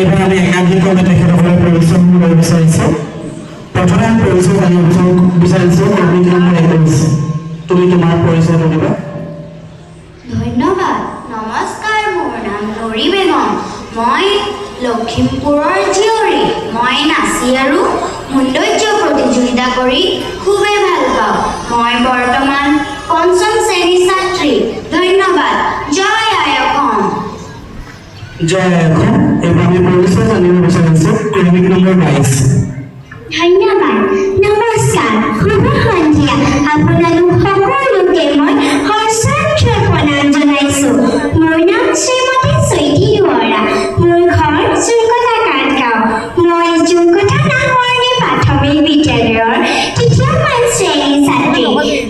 এইবাৰ আমি একাধিকভাৱে তেখেতসকলে পৰিশ্ৰম কৰিব বিচাৰিছোঁ প্ৰথমে পৰিচয় জানিব বিচাৰিছোঁ ক্ৰমিক নম্বৰ 21 তুমি তোমাৰ পৰিচয় দিবা ধন্যবাদ নমস্কাৰ মোৰ নাম নৰী বেগম মই লখিমপুৰৰ জীয়ৰী মই নাচি আৰু সৌন্দৰ্য প্ৰতিযোগিতা কৰি খুবেই ভাল পাওঁ মই বৰ্তমান পঞ্চম শ্ৰেণীৰ ছাত্ৰী ধন্যবাদ জয় আই অসম জয় আই অসম এইবাৰ আমি পৰিচয় জানিব বিচাৰিছোঁ ক্ৰমিক নম্বৰ 22 ধন্যবাদ নমস্কাৰ শুভ সন্ধিয়া আপোনালোক সকলোকে মই সশ্ৰদ্ধ প্ৰণাম জনাইছোঁ মোৰ নাম শ্ৰীমতী চৈতি দুৱৰা মোৰ ঘৰ জুনকটা কাঠগাঁও মই জুনকটা নামৰণি প্ৰাথমিক বিদ্যালয়ৰ তৃতীয়মান শ্ৰেণীৰ ছাত্ৰী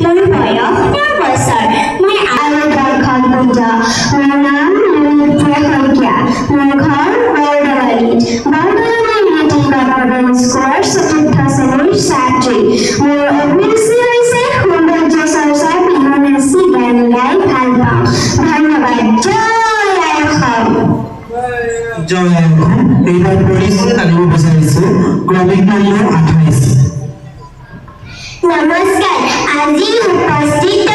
মোৰ বয়স 9 বছৰ মই আৰু বৰ্ষত বুদ্ধ মোৰ নাম নলিপ্ৰিয়া শইকীয়া মোৰ ঘৰ বৰদৱালিত স্কুলৰ চতুৰ্থ শ্ৰেণীৰ ছাত্ৰী মোৰ অভিৰুচি হৈছে সৌন্দৰ্য চৰ্চা বিহু নাচি গান গাই ভাল পাওঁ ধন্যবাদ জয় আই অসম জয় আই অসম এইবাৰ পৰিচয় জানিব বিচাৰিছোঁ ক্ৰমিক নম্বৰ 28 নমস্কাৰ আজি উপস্থিত